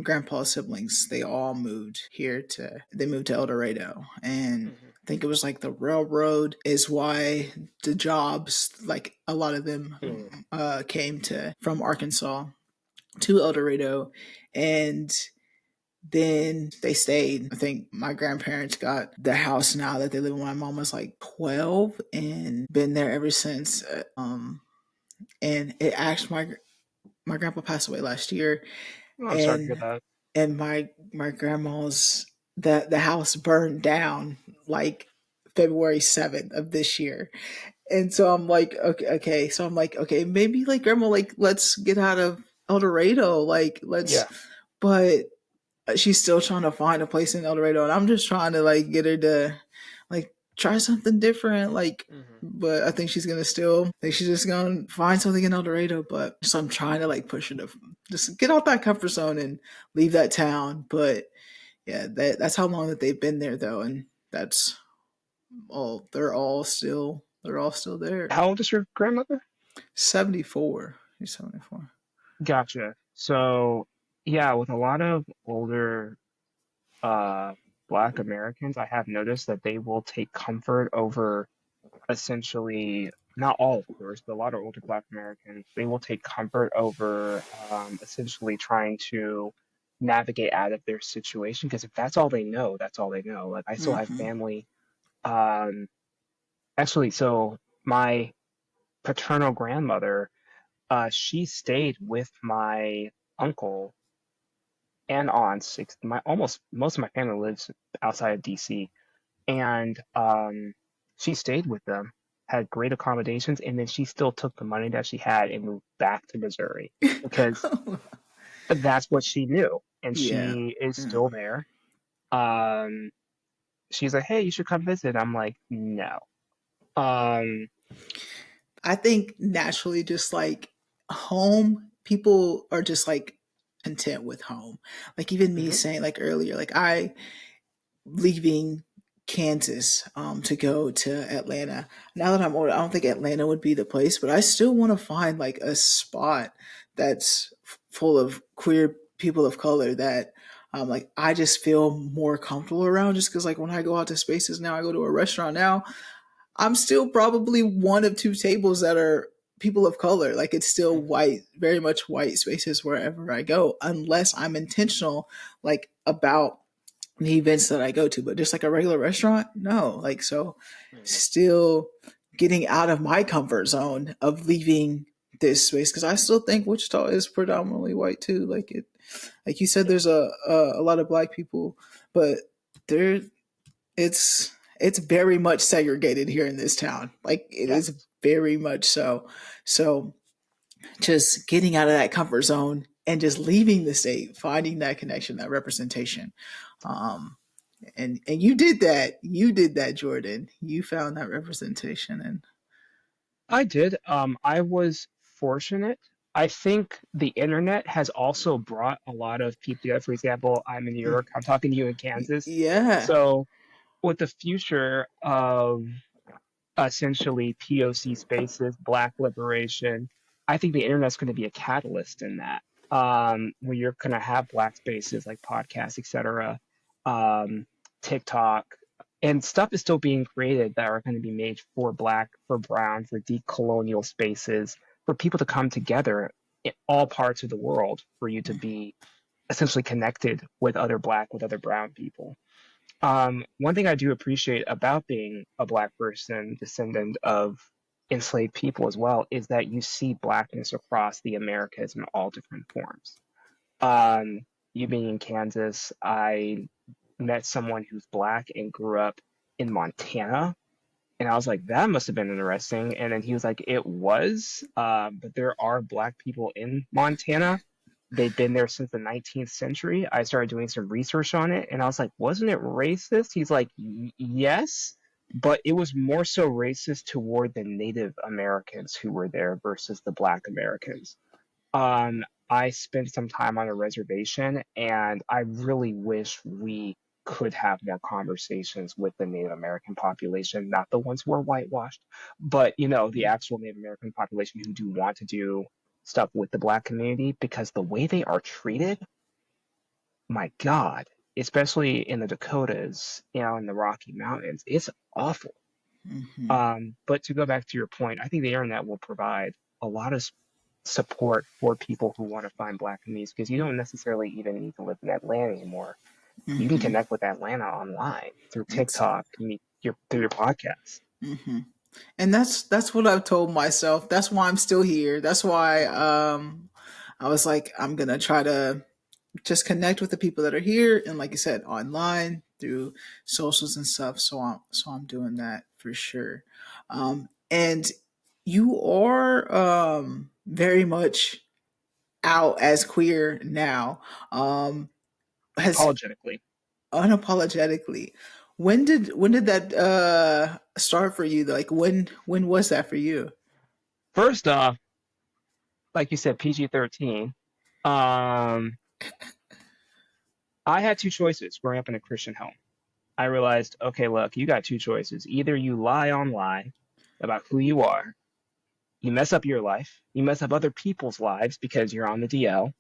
grandpa's siblings, they all moved here to they moved to El Dorado, and Hmm. I think it was like the railroad is why the jobs, like a lot of them Hmm. came to from Arkansas to El Dorado, and then they stayed. I think my grandparents got the house now that they live in. My mom was like 12 and been there ever since. And it actually my grandpa passed away last year, Oh, I'm sorry to hear and that. my grandma's the house burned down like February 7th of this year. And so I'm like, okay. So I'm like, okay, maybe like grandma, like let's get out of El Dorado, like let's. Yeah. But she's still trying to find a place in El Dorado, and I'm just trying to like get her to like try something different, like. Hmm. But I think she's gonna still think she's just gonna find something in El Dorado. But so I'm trying to like push her to just get out that comfort zone and leave that town. But yeah, that's how long that they've been there though, and that's all. They're all still there. How old is your grandmother? 74. He's 74. Gotcha. So, yeah, with a lot of older uh Black Americans, I have noticed that they will take comfort over essentially, not all, of course, but a lot of older Black Americans, they will take comfort over essentially trying to navigate out of their situation. Because if that's all they know, that's all they know. Like, I still have Mm-hmm. family. Um, Actually, so my paternal grandmother, she stayed with my uncle and aunts. My almost most of my family lives outside of DC, and she stayed with them, had great accommodations, and then she still took the money that she had and moved back to Missouri because that's what she knew, and Yeah. she is Mm. still there. Um, she's like, "Hey, you should come visit." I'm like, "No." Um, I think naturally, just like home, people are just like content with home. Like even me mhm, saying like earlier, like I leaving Kansas to go to Atlanta. Now that I'm older, I don't think Atlanta would be the place, but I still want to find like a spot that's full of queer people of color that like I just feel more comfortable around just because like when I go out to spaces now, I go to a restaurant now, I'm still probably one of two tables that are people of color. Like it's still mhm, white, very much white spaces wherever I go, unless I'm intentional, like about the events that I go to. But just like a regular restaurant, no. Like so, mhm. still getting out of my comfort zone of leaving this space because I still think Wichita is predominantly white too. Like it, like you said, Yeah, there's a lot of black people, but there it's very much segregated here in this town. Like it is yes, very much so. So just getting out of that comfort zone and just leaving the state, finding that connection, that representation. Um, and you did that. You did that, Jordan. You found that representation, and I did. I was fortunate. I think the internet has also brought a lot of people together. For example, I'm in New York. I'm talking to you in Kansas. yeah. So, with the future of essentially POC spaces, Black liberation, I think the internet's going to be a catalyst in that. Where you're going to have Black spaces like podcasts, etc., um, TikTok, and stuff is still being created that are going to be made for Black, for Brown, for decolonial spaces, for people to come together in all parts of the world, for you to be essentially connected with other Black, with other Brown people. One thing I do appreciate about being a Black person, descendant of enslaved people as well, is that you see Blackness across the Americas in all different forms. Um, you being in Kansas, I met someone who's Black and grew up in Montana. And I was like, that must have been interesting. And then he was like, it was, but there are Black people in Montana. They've been there since the 19th century. I started doing some research on it, and I was like, wasn't it racist? He's like, yes, but it was more so racist toward the Native Americans who were there versus the Black Americans. I spent some time on a reservation, and I really wish we could have more conversations with the Native American population, not the ones who are whitewashed, but the actual Native American population who do want to do stuff with the Black community, because the way they are treated, my God, especially in the Dakotas, in the Rocky Mountains, it's awful. Mm-hmm. But to go back to your point, I think the internet will provide a lot of support for people who want to find Black communities, because you don't necessarily even need to live in Atlanta anymore. You can Mm-hmm. connect with Atlanta online through Ex- TikTok, through your podcast. mm-hmm. And that's what I've told myself. That's why I'm still here. That's why I was like, I'm gonna try to just connect with the people that are here, and like you said, online through socials and stuff. So I'm doing that for sure. And you are very much out as queer now. Has Unapologetically. unapologetically. When did that start for you? Like when was that for you? First off, like you said, PG-13. Um, I had two choices growing up in a Christian home. I realized, okay, look, you got two choices. Either you lie online about who you are, you mess up your life, you mess up other people's lives because you're on the DL,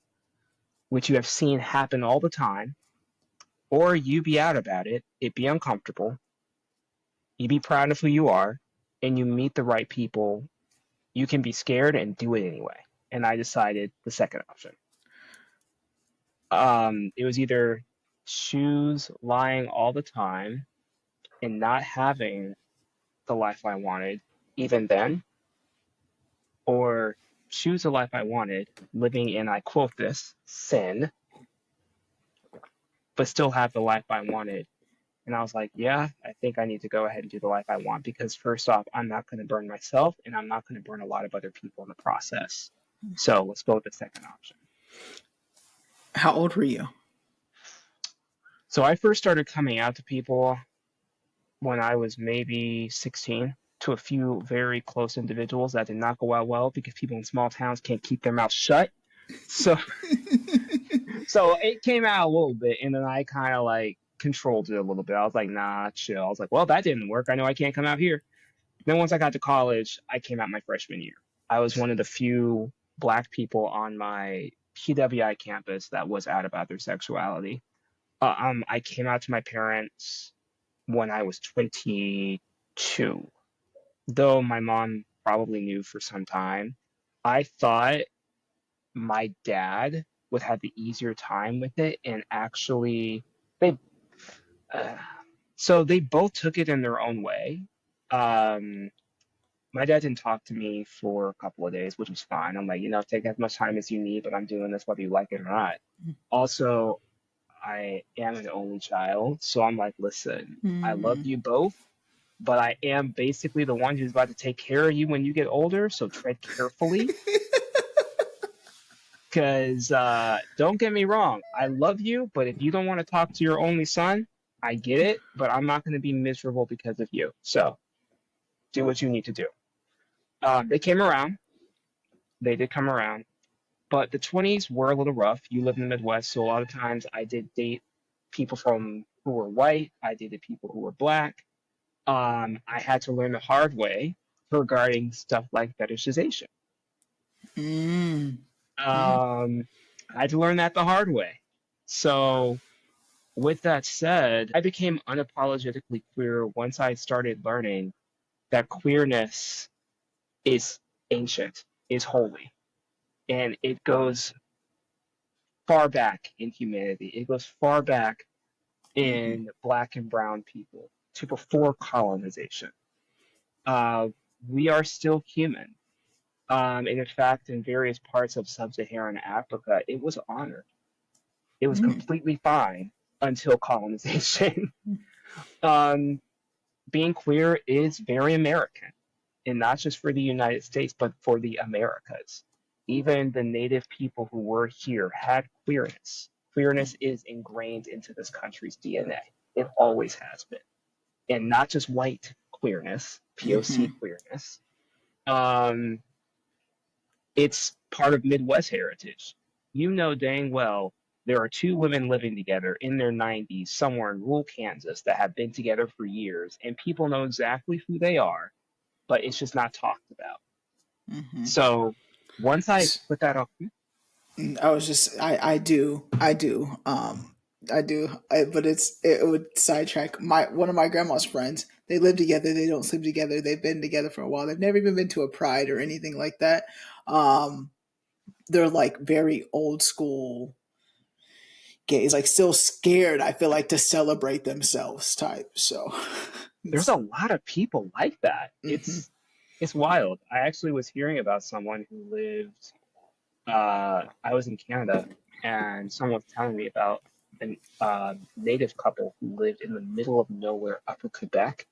which you have seen happen all the time, or you be out about it, it be uncomfortable, you be proud of who you are, and you meet the right people, you can be scared and do it anyway. And I decided the second option. It was either choose lying all the time and not having the life I wanted even then, or choose the life I wanted, living in, I quote this, sin, but still have the life I wanted. And I was like, yeah, I think I need to go ahead and do the life I want, because first off, I'm not going to burn myself, and I'm not going to burn a lot of other people in the process. So let's go with the second option. How old were you? So I first started coming out to people when I was maybe 16, to a few very close individuals. That did not go out well because people in small towns can't keep their mouths shut. So so it came out a little bit, and then I kind of like controlled it a little bit. I was like, nah, chill. I was like, well, that didn't work. I know I can't come out here. Then once I got to college, I came out my freshman year. I was one of the few Black people on my PWI campus that was out about their sexuality. I came out to my parents when I was 22, though my mom probably knew for some time. I thought my dad would have the easier time with it, and actually, they uh, so they both took it in their own way. Um, my dad didn't talk to me for a couple of days, which was fine. I'm like, take as much time as you need, but I'm doing this whether you like it or not. Also, I am an only child, so I'm like, listen, I love Mm. you both, but I am basically the one who's about to take care of you when you get older, so tread carefully. Because don't get me wrong, I love you, but if you don't want to talk to your only son, I get it, but I'm not going to be miserable because of you. So do what you need to do. They came around. They did come around. But the 20s were a little rough. You live in the Midwest, so a lot of times I did date people from who were white. I dated people who were Black. I had to learn the hard way regarding stuff like fetishization. Mm. Mm. Um, I had to learn that the hard way. So, with that said, I became unapologetically queer once I started learning that queerness is ancient, is holy, and it goes far back in humanity. It goes far back Mm-hmm. in Black and brown people to before colonization. Uh, we are still human. And in fact, in various parts of sub-Saharan Africa, it was honored. It was Mm. completely fine until colonization. um, Being queer is very American, and not just for the United States, but for the Americas. Even the native people who were here had queerness. Queerness is ingrained into this country's DNA. It always has been. And not just white queerness, Mm-hmm. POC queerness. Um, It's part of Midwest heritage. You know dang well there are two women living together in their 90s somewhere in rural Kansas that have been together for years, and people know exactly who they are, but it's just not talked about. Hmm. So once I put that up, I was just I do, but it would sidetrack my one of my grandma's friends. They live together. They don't sleep together. They've been together for a while. They've never even been to a pride or anything like that. Um, they're like very old school gays, like still scared. I feel like to celebrate themselves type. So, there's a lot of people like that. hmm. It's wild. I actually was hearing about someone who lived I was in Canada, and someone was telling me about a native couple who lived in the middle of nowhere, upper Quebec,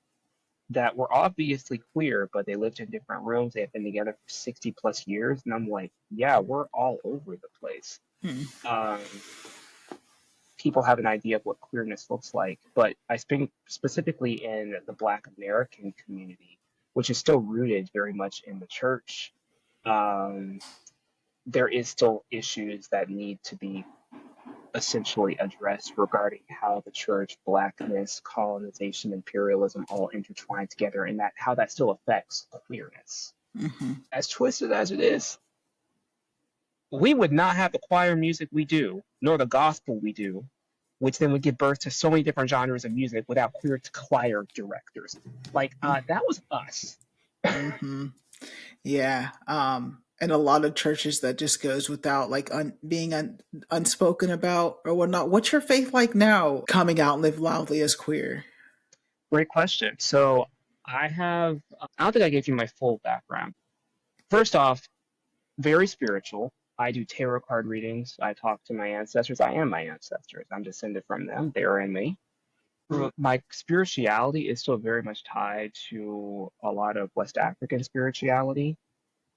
that were obviously queer, but they lived in different rooms. They had been together for 60 plus years. And I'm like, yeah, we're all over the place. Um, People have an idea of what queerness looks like, but I think specifically in the Black American community, which is still rooted very much in the church. Um, there is still issues that need to be essentially addressed regarding how the church, blackness, colonization, imperialism all intertwine together, and that how that still affects queerness. Hmm. As twisted as it is, we would not have the choir music we do, nor the gospel we do, which then would give birth to so many different genres of music without queer choir directors. Like, that was us. Hmm. Yeah. And a lot of churches that just goes without like being unspoken about or whatnot. What's your faith like now? Coming out and live loudly as queer. Great question. So, I don't think I gave you my full background. First off, very spiritual. I do tarot card readings. I talk to my ancestors. I am my ancestors. I'm descended from them. They are in me. My spirituality is still very much tied to a lot of West African spirituality.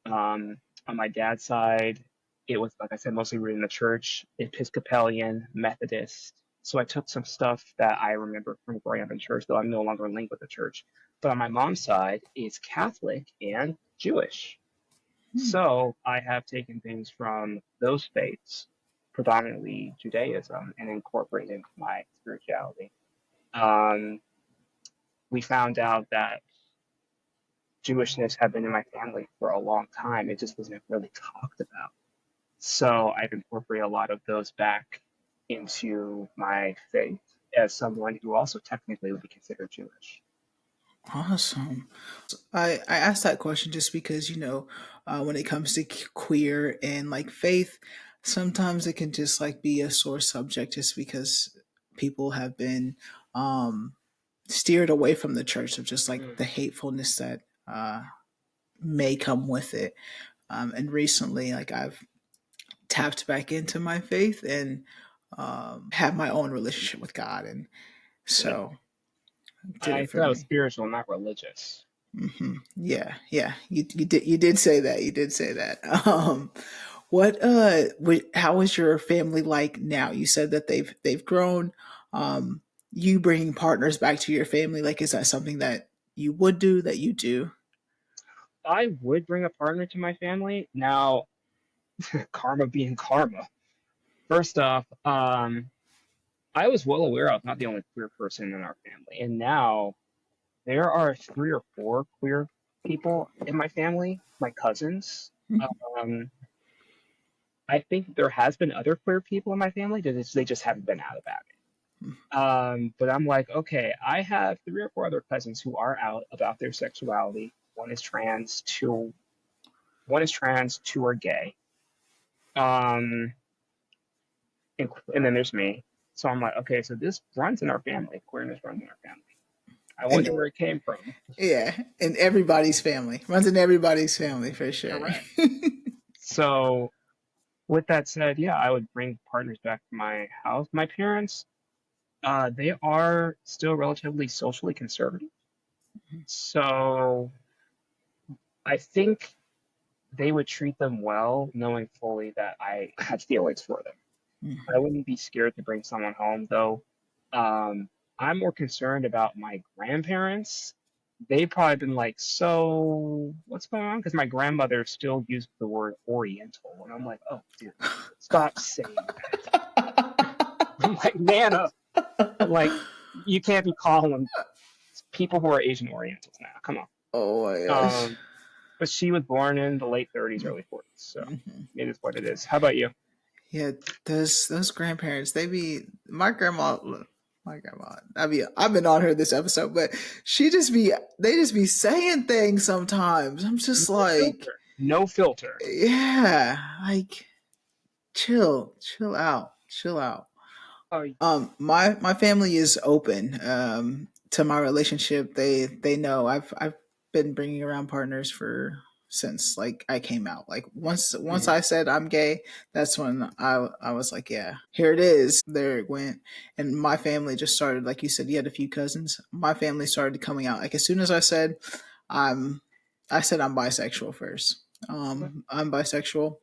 Um, on my dad's side, it was, like I said, mostly rooted in the church, Episcopalian, Methodist. So I took some stuff that I remember from growing up in church, though I'm no longer linked with the church. But on my mom's side, it's Catholic and Jewish. Hmm. So I have taken things from those faiths, predominantly Judaism, and incorporated into my spirituality. Um, we found out that Jewishness had been in my family for a long time. It just wasn't really talked about. So I've incorporated a lot of those back into my faith as someone who also technically would be considered Jewish. Awesome. I asked that question just because, when it comes to queer and like faith, sometimes it can just like be a sore subject just because people have been um, steered away from the church of just like Mm. the hatefulness that may come with it. And recently, like I've tapped back into my faith and have my own relationship with God. And Good. so did I it for said I was me. spiritual, not religious. Yeah, yeah. You did say that. You did say that. How is your family like now? You said that they've grown. Um, you bringing partners back to your family, like is that something that you would do that you do? I would bring a partner to my family. Now, karma being karma. First off, I was well aware I was not the only queer person in our family, and now there are three or four queer people in my family, my cousins. Um, I think there has been other queer people in my family, they just haven't been out about it. But I'm like, okay, I have three or four other cousins who are out about their sexuality. One is trans, two are gay. Um, and then there's me. So I'm like, okay, so this runs in our family. Queerness runs in our family. I And wonder where it came from. yeah, in everybody's family, runs in everybody's family for sure. Correct. So with that said, yeah, I would bring partners back to my house. My parents, they are still relatively socially conservative. So I think they would treat them well, knowing fully that I had feelings for them. I Mhm. wouldn't be scared to bring someone home, though. Um, I'm more concerned about my grandparents. They probably been like, so what's going on? Because my grandmother still used the word Oriental, and I'm like, oh, dude, stop saying that. I'm like, man up. I'm like, you can't be calling people who are Asian Orientals now. Come on. Oh my gosh. Um, but she was born in the late 30s, early 40s, so it is what it is. How about you? Yeah, those grandparents, they be my grandma. I've been on her this episode, but they just be saying things sometimes. I'm just No like, filter. No filter. yeah, like chill out, chill out. Oh, My family is open to my relationship. They know I've been bringing around partners for since like I came out. Like once mhm. I said I'm gay, that's when I was like, yeah, here it is. There it went. And my family just started, like you said, you had a few cousins. My family started coming out. Like as soon as I'm I said I'm bisexual first. I'm bisexual.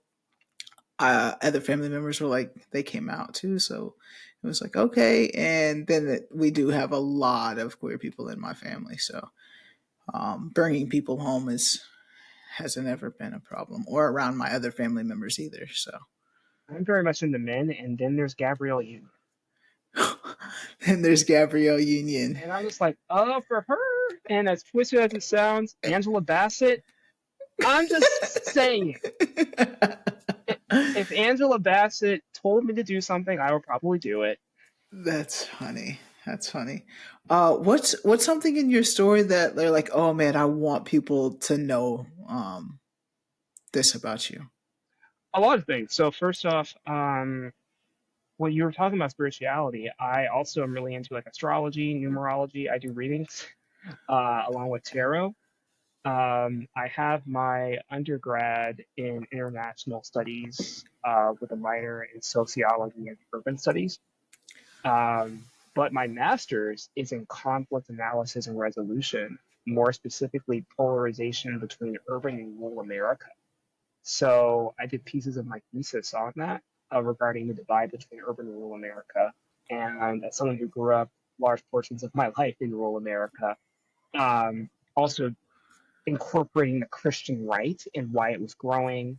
Other family members were like, they came out too, so it was like okay. And then we do have a lot of queer people in my family, so bringing people home is hasn't ever been a problem, or around my other family members either. So I'm very much into men, and then there's Gabrielle Union. then there's Gabrielle Union. And I'm just like, oh, for her, and as twisted as it sounds, Angela Bassett, I'm just saying, if Angela Bassett told me to do something, I would probably do it. That's funny. That's funny. What's something in your story that they're like, oh man, I want people to know this about you? A lot of things. So first off, when you were talking about spirituality, I also am really into like astrology, numerology. I do readings along with tarot. I have my undergrad in international studies with a minor in sociology and urban studies. But my master's is in conflict analysis and resolution, more specifically polarization between urban and rural America. So I did pieces of my thesis on that regarding the divide between urban and rural America. And as someone who grew up large portions of my life in rural America, also incorporating the Christian right and why it was growing,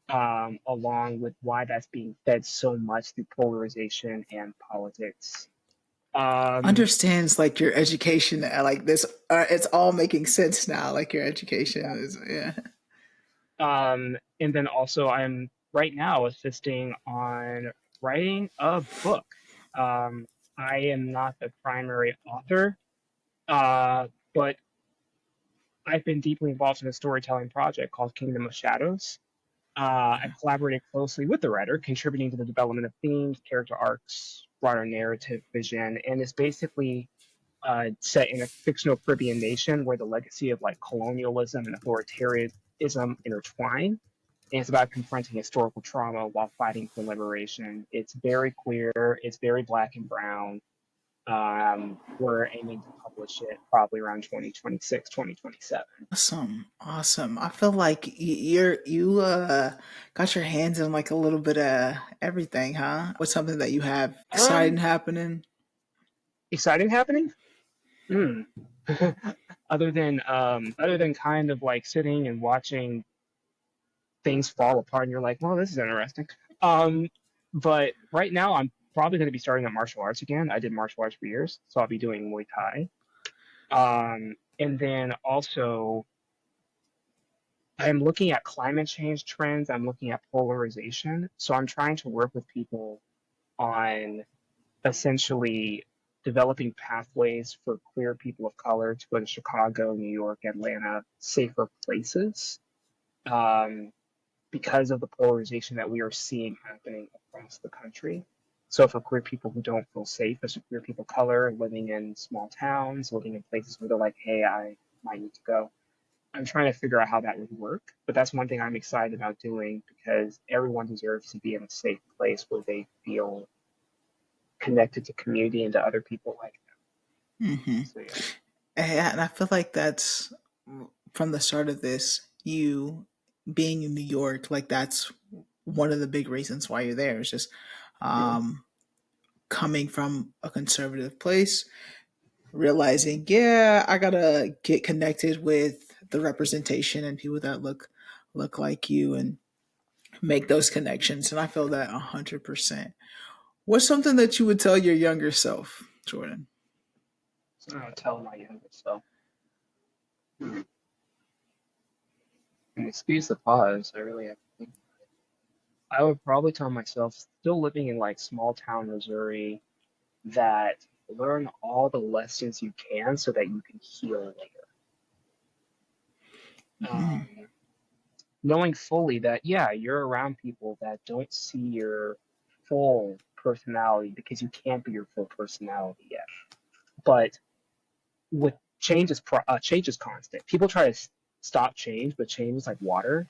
along with why that's being fed so much through polarization and politics. Um, Understands like your education, like this it's all making sense now, like your education is, yeah. and then also, I'm right now assisting on writing a book. Um, I am not the primary author, but I've been deeply involved in a storytelling project called Kingdom of Shadows. I collaborated closely with the writer, contributing to the development of themes, character arcs, broader narrative vision, and it's basically set in a fictional Caribbean nation where the legacy of like colonialism and authoritarianism intertwine. And it's about confronting historical trauma while fighting for liberation. It's very queer. It's very black and brown. We're aiming to publish it probably around 2026, 2027. Awesome, awesome. I feel like you got your hands in like a little bit of everything, huh? What's something that you have exciting Um, happening? Exciting happening? Hmm. Other than kind of like sitting and watching things fall apart and you're like, well, this is interesting. Um, but right now I'm probably going to be starting on martial arts again. I did martial arts for years, so I'll be doing Muay Thai. And then also I'm looking at climate change trends. I'm looking at polarization. So I'm trying to work with people on essentially developing pathways for queer people of color to go to Chicago, New York, Atlanta, safer places. Um, because of the polarization that we are seeing happening across the country. So for queer people who don't feel safe as a queer people of color, living in small towns, living in places where they're like, hey, I might need to go. I'm trying to figure out how that would work. But that's one thing I'm excited about doing because everyone deserves to be in a safe place where they feel connected to community and to other people like them. Hmm. So yeah. And I feel like that's from the start of this, you being in New York, like that's one of the big reasons why you're there. It's just Mm-hmm. um, coming from a conservative place, realizing, yeah, I gotta get connected with the representation and people that look like you and make those connections. And I feel that 100%. What's something that you would tell your younger self, Jordan? So I would tell my younger self. Hmm. And excuse the pause. I really have to think. I would probably tell myself, still living in like small town Missouri, that learn all the lessons you can so that you can heal later. Mm, Um, Knowing fully that, yeah, you're around people that don't see your full personality because you can't be your full personality yet. But with change is constant. People try to stop change, but change is like water.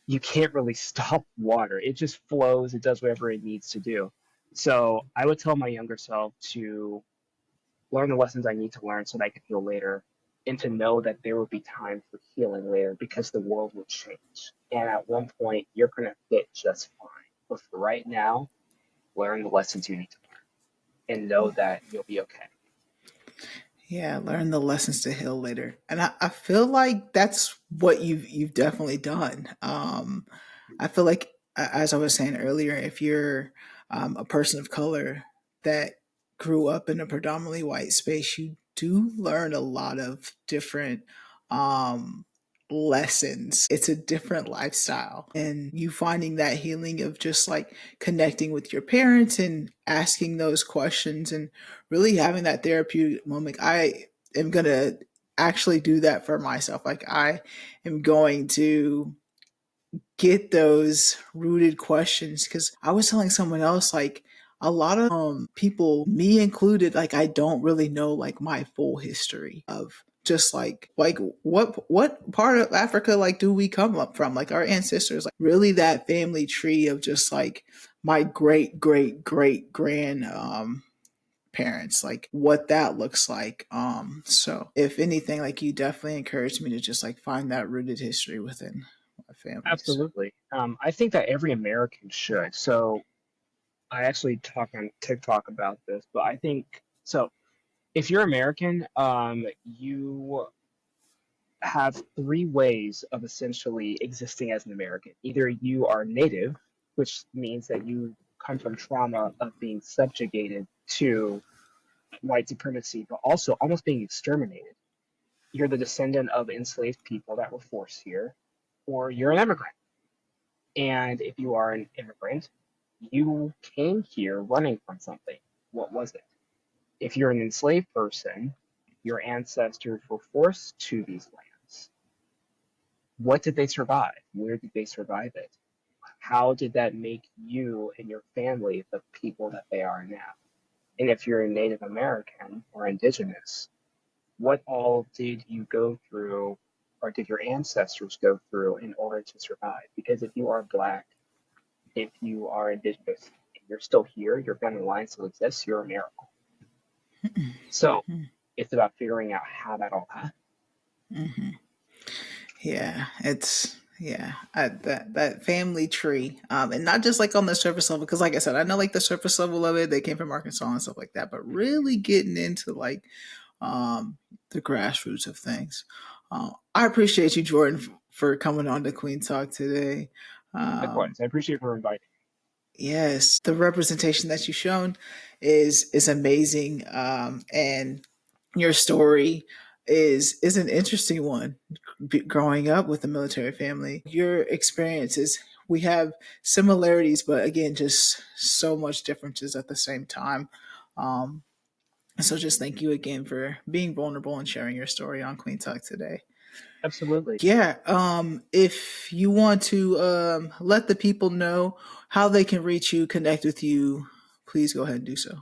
You can't really stop water. It just flows. It does whatever it needs to do. So I would tell my younger self to learn the lessons I need to learn so that I can heal later, and to know that there will be time for healing later because the world will change. And at one point, you're going to fit just fine. But for right now, learn the lessons you need to learn and know that you'll be okay. yeah, learn the lessons to heal later. And I feel like that's what you've definitely done. I feel like, as I was saying earlier, if you're a person of color that grew up in a predominantly white space, you do learn a lot of different um, lessons. It's a different lifestyle. And you finding that healing of just like connecting with your parents and asking those questions and really having that therapeutic moment. I am going to actually do that for myself. Like, I am going to get those rooted questions because I was telling someone else, like, a lot of people, me included, like, I don't really know like my full history of just like what part of Africa like do we come up from, like our ancestors, like really that family tree of just like my great great great grand parents, like what that looks like. So if anything, like you definitely encouraged me to just like find that rooted history within my families. Absolutely. I think that every American should. So I actually talk on TikTok about this, but I think so. If you're American, you have three ways of essentially existing as an American. Either you are native, which means that you come from trauma of being subjugated to white supremacy, but also almost being exterminated. You're the descendant of enslaved people that were forced here, or you're an immigrant. And if you are an immigrant, you came here running from something. What was it? If you're an enslaved person, your ancestors were forced to these lands. What did they survive? Where did they survive it? How did that make you and your family the people that they are now? And if you're a Native American or Indigenous, what all did you go through or did your ancestors go through in order to survive? Because if you are Black, if you are Indigenous, and you're still here, your family line still exists, you're a miracle. So it's about figuring out how that all happened. Mm-hmm. Yeah, it's that family tree, and not just like on the surface level. Because, like I said, I know like the surface level of it, they came from Arkansas and stuff like that. But really getting into like the grassroots of things. I appreciate you, Jordan, for coming on to Queen Talk today. Likewise, I appreciate you for inviting. Yes, the representation that you've shown is amazing, and your story is an interesting one. Growing up with a military family, your experiences, we have similarities, but again, just so much differences at the same time. Um, so just thank you again for being vulnerable and sharing your story on Queen Talk today. Absolutely. Yeah, if you want to let the people know how they can reach you, connect with you, please go ahead and do so.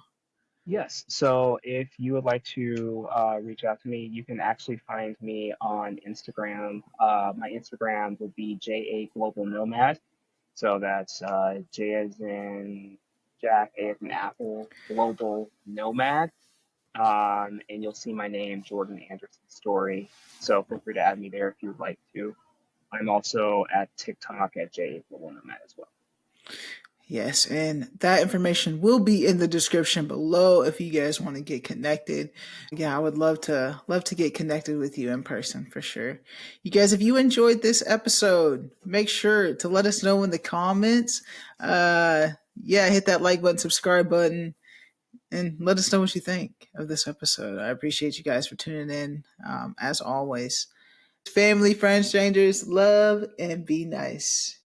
Yes. So if you would like to reach out to me, you can actually find me on Instagram. My Instagram would be JA Global Nomad. So that's J as in Jack, A as in Apple, Global Nomad. And you'll see my name, Jordan Anderson Story. So feel free to add me there if you would like to. I'm also at TikTok at JA Global Nomad as well. Yes, and that information will be in the description below if you guys want to get connected. Yeah, I would love to get connected with you in person for sure. You guys, if you enjoyed this episode, make sure to let us know in the comments. Yeah, hit that like button, subscribe button, and let us know what you think of this episode. I appreciate you guys for tuning in. As always, family, friends, strangers, love and be nice.